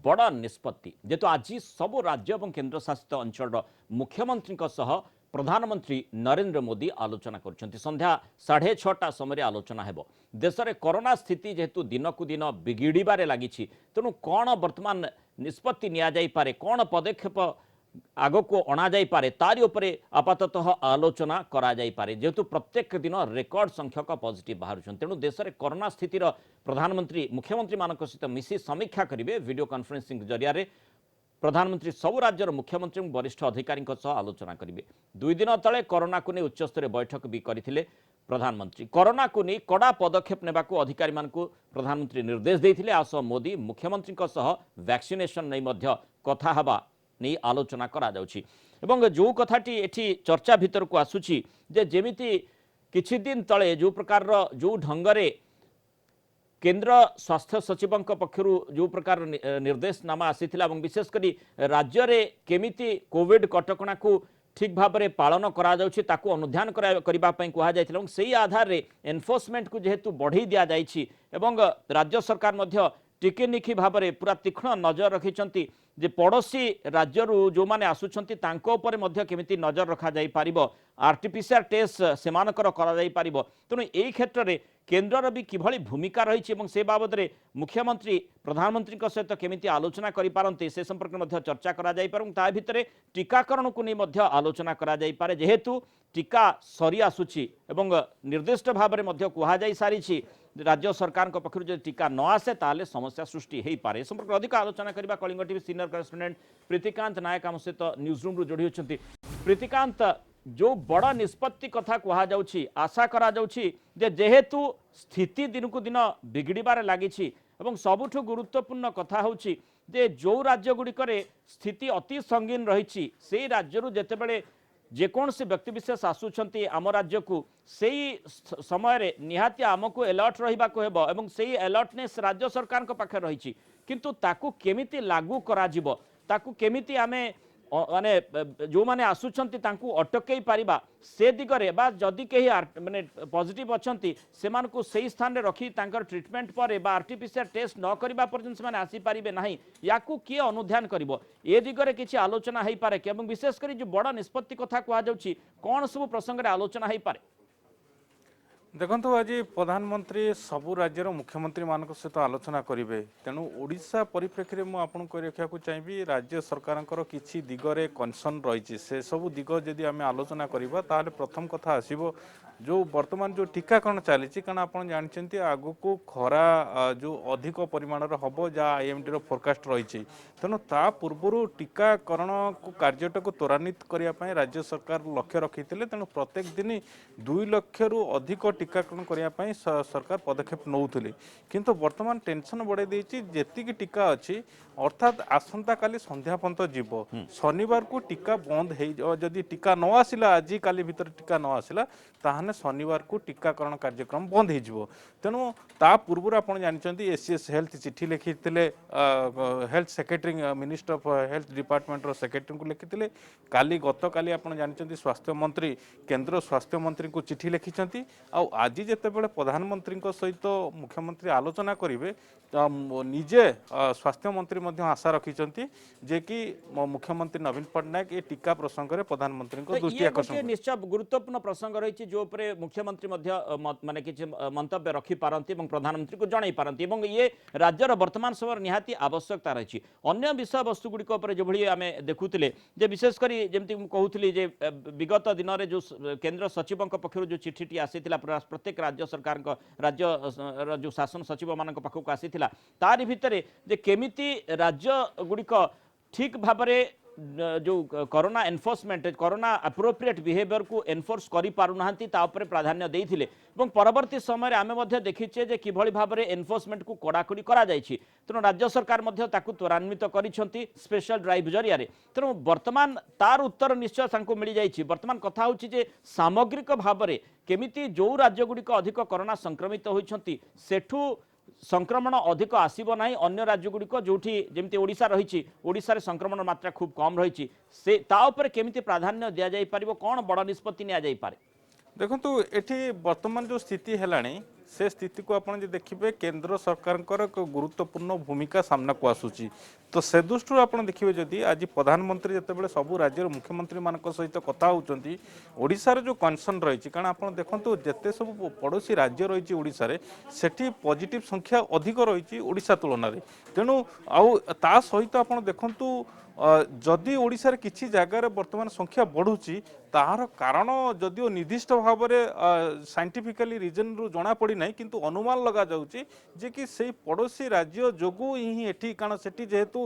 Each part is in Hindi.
बड़ निष्पत्ति जेहेतु आज सबु राज्य और केन्द्र शासित अंचल मुख्यमंत्री प्रधानमंत्री नरेंद्र मोदी आलोचना कर संध्या 6:30 समय आलोचना हेब देश में कोरोना स्थिति जेहेतु दिन को दिन बिगिड़बार लगी तेणु कौन वर्तमान निष्पत्ति नि कौन पदक्षेप आग को अणा पारे तारी उपरे आपाततः आलोचना करा पारे जेहेतु प्रत्येक दिन रेकर्ड संख्यक पॉजिटिव बाहर तेणु देश में कोरोना स्थितिर प्रधानमंत्री मुख्यमंत्री मान सहित मिसी समीक्षा करेंगे वीडियो कॉन्फ्रेंसिंग जरिया प्रधानमंत्री सबु राज्यर मुख्यमंत्री वरिष्ठ अधिकारी आलोचना करेंगे 2 दिन तले कोरोना को नहीं उच्चस्तरीय बैठक भी करते प्रधानमंत्री कोरोना को नहीं कड़ा पदक्षेप नेबा को अधिकारी मानकु प्रधानमंत्री निर्देश देते आस मोदी मुख्यमंत्री वैक्सीनेशन नहीं मध्य कथा हवा नहीं आलोचना करा जाउछि एवं जो कथाटी एठी चर्चा भीतर को आसुछि जे जेमिति किछि दिन तले जो प्रकार जो ढंगरे केंद्र स्वास्थ्य सचिव पक्षर जो प्रकार निर्देशनामा आसीथिला एवं विशेषकर राज्य रे केमिति कोविड कटकणा को ठीक भाव में पालन करा जाउछि ताकू अनुध्यान करबा पई कहा जायथिला एवं सेही आधार रे एनफोर्समेंट को जेहेतु बढ़ी दिया जाइछि एवं राज्य सरकार मध्य टिकेनिखी भाव में पूरा तीक्ष्ण नजर रखिंट जे पड़ोशी राज्य जो मैंने आसुंच केमिति नजर रखा जाई पारिबो आरटीपीसीआर टेस्ट सेमानकर करा जाई पारिबो तेणु यही क्षेत्र में केन्द्र भी किभली भूमिका रही से बाबद में मुख्यमंत्री प्रधानमंत्री सहित केमिति आलोचना करें से संपर्क में चर्चा करा जाई पारे ता भितर टीकाकरण को नहीं आलोचना करा जाई पारे जेहेतु टीका सरी आसुची एवं निर्दिष्ट भाव में कह जाई सारी राज्य सरकार पक्ष जो टीका न आसे ताले समस्या सृष्टि हो पारे संपर्क अधिक आलोचना करबा Kalinga TV senior correspondent Pritikanta Nayak आम सहित न्यूज रूम जोड़ी होती प्रीतिकांत जो बड़ निष्पत्ति कथा कह जाउछि आशा करा जाउछि जे जेहेतु स्थिति दिन को दिन बिगड़बार लगी सबुठ गुरुत्वपूर्ण कथा होछि जे जो राज्य गुड़िक स्थिति अति संगीन रही से राज्य जेतेबेले जेकोसी व्यक्तिविशेष आसुंच आम राज्य को सही समय निहाती आमको अलर्ट रहा एवं सही अलर्टनेस राज्य सरकार पाखे रही किंतु ताकू केमिति लागू करा जिवो ताकू केमिति आमे माने जो माने आसुंच अटकई पारिबा से दिगरे बा जदि कहीं माने पॉजिटिव अच्छी से सही स्थान रखी ट्रिटमेंट पर आरटीपीसीआर टेस्ट न करबा पर्यंत से आसी पारिबे नहीं याकू किए अनुध्यान करिवो ए दिगरे किछि आलोचना हो पारे कि विशेषकर जो बड़ निष्पत्ति कथा कह जाउछि कौन सब प्रसंग में आलोचना हो पारे देखो आज प्रधानमंत्री सबु राज्यर मुख्यमंत्री मान सहित आलोचना करेंगे तेणु ओडिशा परिप्रेक्षी में आपको कही रखा चाहिए राज्य सरकार किसी दिगरे कनसर्न रही से सबू दिग जदि आम आलोचना करवा ताहले प्रथम कथा आसो जो वर्तमान जो टीकाकरण चली कारण आप जानते आग को खरा जो अधिक परिमाण हम जहाँ आईएमडी फोरकास्ट रही तेणु ता पूर्व टीकाकरण को कार्यटा को त्वरान्वित करने राज्य सरकार लक्ष्य रखी तेणु प्रत्येक दिन 2 लाख रु अधिक टीकाकरण करने सरकार पदक्षेप नौले किंतु वर्तमान टेंशन बढ़े देती जी टीका अच्छी अर्थात आसंता काली संध्या पर्यंत जीव शनिवार को टीका बंद हो जदि टीका न आसला आज काली भीतर टीका न आसला ताहने शनिवार को टीकाकरण कार्यक्रम बंद हो तेणु ता पूर्व आप जानते एसीएस हेल्थ चिठी लिखी health secretary minister of health department secretary को लिखी काली गत काली आप जानते स्वास्थ्य मंत्री केंद्र स्वास्थ्य मंत्री को चिठी लिखिं आज जितेबाला प्रधानमंत्री सहित मुख्यमंत्री आलोचना करेंगे निजे स्वास्थ्य मंत्री आशा रखिंट जे कि मुख्यमंत्री नवीन पट्टनायक ये टीका प्रसंग में प्रधानमंत्री दृष्टि आकर्षण निश्चय गुरुत्वपूर्ण प्रसंग रही जो मुख्यमंत्री माने किछि मंतव्य रखी पारंती प्रधानमंत्री को जणाई पारंती ये राज्यर वर्तमान समय निहाती आवश्यकता रही अन्य विषय वस्तु गुड़िक जो भली आम देखुले जे विशेषकर जमी कहूली जे विगत दिन में जो केंद्र सचिव पक्ष जो चिठी आसीथिला प्रत्येक राज्य सरकार राज्य जो शासन सचिव मान पाखक आसीथिला तारि भितर जे केमिति राज्य गुड़िक ठीक भाव जो corona enforcement corona appropriate behaviour को एनफोर्स करि पारु नाहंती ता उपरे प्राधान्य देइथिले एवं परवर्ती समय आमे मध्ये देखिछे जे किभଳି भाबरे एनफोर्समेंट को कड़ाकड़ी करा जायछि तेणु राज्य सरकार मध्ये ताकू त्वरान्वित करिसंती स्पेशल ड्राइव जरिया रे तेणु वर्तमान तार उत्तर निश्चय सांको मिली जायछि वर्तमान कथा होछि जे सामग्रिक भाबरे केमिति जो राज्य गुड़िक अधिक कोरोना संक्रमित होइछंती सेठू संक्रमण अधिक आसब ना अन्य राज्य गुड़िक जो जमी ओडिशा रही ओडिशा रे संक्रमण मात्रा खूब कम रही से केमिति प्राधान्य दि जाई पारिबो कौन बड़ निष्पत्ति निया जाई पारे देखो ये वर्तमान जो स्थिति है से स्थिति को आप देखिए केंद्र सरकार एक गुरुत्वपूर्ण भूमिका सामना को आसूची तो से दृष्टि आप देखिए जदि आज प्रधानमंत्री जिते सबू राज्य मुख्यमंत्री मान सहित कथा होती ओडिशार जो कनसर्न रही कारण आप देखो जिते सब पड़ोशी राज्य रही ओडिशारे सेठी पॉजिटिव संख्या अधिक रही ओडिशा तुलन में तेणु आउ ता सहित आप देखु जदि ओडिशार किछि जगार वर्तमान संख्या बढ़ुची तार कारण जदिओ निर्दिष्ट भाव में साइंटिफिकली रीजन रु जना पड़ी ना किंतु अनुमान लगा जाउची जे कि से पड़ोशी राज्य जोगु ही एठी कारण सेठी जेहेतु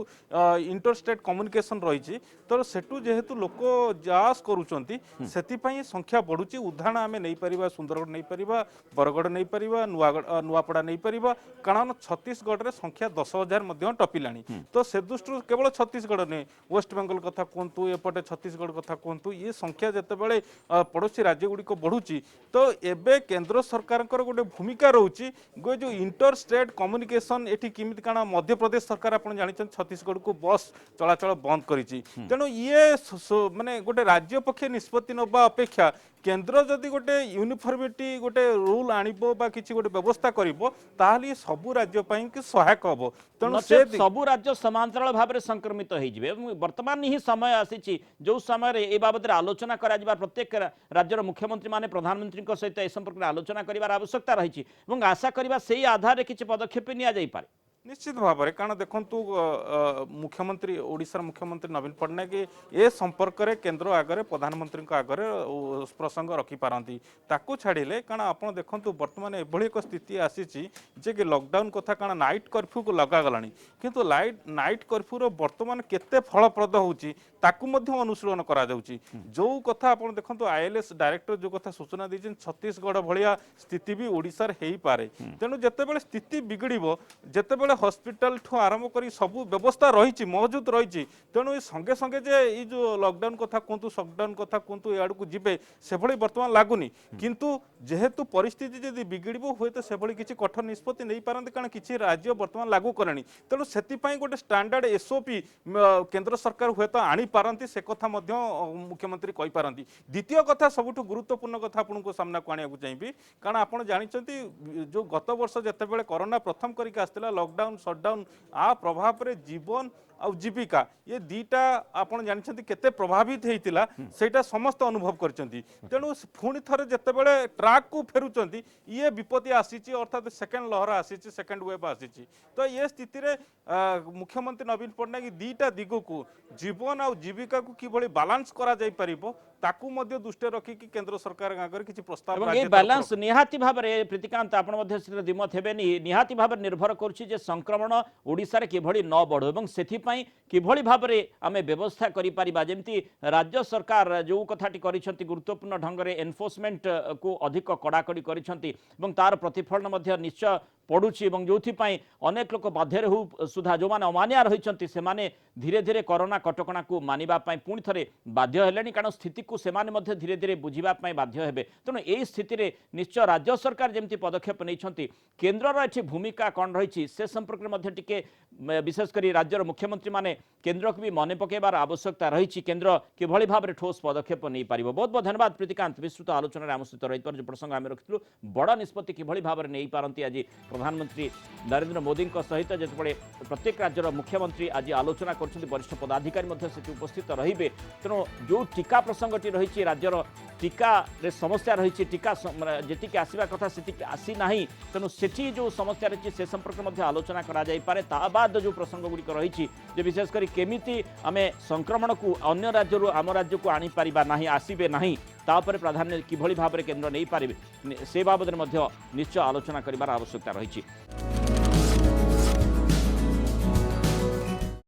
इंटर स्टेट कम्युनिकेशन रही तो सेठू जेहेतु लोक जास करूचंती सेति पई संख्या बढ़ुची उदाहरण आमे नहीं परिबा सुंदरगढ़ नहीं परिबा बरगढ़ नहीं परिबा नुआपड़ा नहीं परिबा कारण छत्तीसगढ़ रे संख्या 10,000 मध्य टपिलानी तो से दृष्टि केवल छत्तीसगढ़ नहीं वेस्ट बेंगल कथा कहतु एपटे छत्तीसगढ़ कथा कहतु ये संख्या जितेबाला पड़ोशी राज्य गुड़िक बढ़ुची तो एबे केंद्र सरकार गोटे भूमिका रोचे जो इंटर स्टेट कम्युनिकेशन एटी किमित काना मध्य प्रदेश सरकार आप जानते छत्तीसगढ़ को बस चलाचल बंद करिछि तेणु ये माने गोटे राज्य पक्षे निष्पत्ति नबा अपेक्षा केंद्र जदि गोटे यूनिफॉर्मिटी गोटे रूल आनिबो बा किछि गोटे व्यवस्था करिवो ताहली सबु राज्य पई कि सहायक हबो तेणु से सबु राज्य समांतराल भाव में संक्रमित होइजिबे वर्तमान ही समय आसीछि जो समय ए बाबद आलोचना करा जिबा प्रत्येक राज्यर मुख्यमंत्री माने प्रधानमंत्री सहित ए संपर्क में आलोचना करिवार आवश्यकता रही आशा करिबा सेही आधार रे किछि पदक्षेप निया जाई पारे निश्चित भाव में कारण देखु मुख्यमंत्री ओडिशार मुख्यमंत्री नवीन पट्टनायक ए संपर्क में केंद्र आगे प्रधानमंत्री आगे प्रसंग रखिपारती ताकू छाड़िले कारण आप देखु बर्तमान एभली एक स्थिति आसी जे कि लॉकडाउन कथा कारण नाइट कर्फ्यू को लगागला किंतु नाइट कर्फ्यूर बर्तमान केते फलप्रद होची ताकू मध्य अनुशीलन करा जाउची जो कथा आप देखु आईएलएस डायरेक्टर जो कथा सूचना दीजिए छत्तीसगढ़ भाया स्थिति भी ओडिशार हेई पारे तेणु जितेबाला स्थिति बिगड़ब जितेबाला हॉस्पिटल ठू आरंभ कर सबू व्यवस्था रही मौजूद रही तेणु ये संगे संगे जे ये जो लॉकडाउन कथा कहतु सटडाउन कथा कहतु याड़ को जीवे से बर्तमान लगुनि किंतु जेहेतु परिस्थिति जदि बिगड़ब हुए तो से किसी कठोर निष्पत्ति नहीं पारती कारण किसी राज्य बर्तमान लागू करेनी तेणु से गोटे स्टैंडर्ड एसओपी केंद्र सरकार हुए तो आनी पारती से कथा मुख्यमंत्री कही पारती द्वितीय कथा सबुठ गुरुत्वपूर्ण कथा आपको सामना को आने चाहिए कारण आप जानते जो गत वर्ष जितेबाला कोरोना प्रथम करके आसला लॉकडाउन शटडाउन आ प्रभाव रे जीवन आ जीविका ये दीटा आपण जानछंती केते प्रभावित हेतिला सेटा समस्त अनुभव करछंती तेणु पुणी थरे जेतेबेले ट्रैक को फेरुचंती ये विपत्ति आसीची अर्थात सेकेंड लहर आसीची सेकेंड वेव आसीची तो ये स्थिति रे मुख्यमंत्री नवीन पट्टनायक दीटा दिगो को जीवन आ जीविका को किभली बैलेंस करा जाई परिबो ताकू मध्य दृष्टि रखी कि केंद्र सरकार आगे किसी प्रस्ताव ये बैलेंस निहाती भाव में प्रीतिकांत आप दिमत हेबेनी निहाती भाव निर्भर करुच्ची जे संक्रमण ओडिशा रे किभली न बढ़ो एवं सेथिपाई किभली भाव में आमे व्यवस्था करि परिबा जेमती राज्य सरकार जो कथाटी करिसंती गुरुत्वपूर्ण ढंग से एनफोर्समेंट को अधिक कड़ाकड़ी करिसंती एवं तार प्रतिफलन मध्य निश्चय पड़ुची एवं जोथिपाई अनेक लोक बाध्य हो सुधा जो माने अमानिया रहिसंती से माने धीरे धीरे कोरोना कटकणा को मानिबा पई पुणी थरे बाध्य हेलेनी कारण स्थिति को सेमाने मध्य धीरे धीरे बुझिबा पई बाध्य हेबे तेणु एई स्थिति रे निश्चय राज्य सरकार जेमती पदक्षेप नैछंती केंद्रर एठी भूमिका कौन रही से संपर्क में मध्य टिके विशेष करी राज्यर मुख्यमंत्री माने केंद्र को भी मन पकेबार आवश्यकता रही केंद्र किभली भाव में ठोस पदक्षेप नहीं पारिबो बहुत बहुत धन्यवाद प्रीतिकांत विस्तृत आलोचना आम सहित रही जो प्रसंग आम रखिलु बड़ निष्पत्ति किभली भाव में नहीं पारती आज प्रधानमंत्री नरेंद्र मोदी सहित जिते प्रत्येक राज्यर मुख्यमंत्री आज आलोचना कर वरिष्ठ पदाधिकारी से उपस्थित रहिबे तेणु जो टीका प्रसंगटी रही राज्यर टीका रे समस्या रही टीका जी आसवा कथा से आसी ना तेणु से जो समस्या रही से संपर्क में आलोचना करा जाई पारे ता बाद जो प्रसंग गुड़िक रही विशेषकर केमिति आमे संक्रमण को अन्य राज्य आम राज्य को आनी पारिबा नाही आसीबे नाही तापर प्राधान्य किभली भाव में केंद्र नहीं पारे से बाबद निश्चय आलोचना करिबार आवश्यकता रही।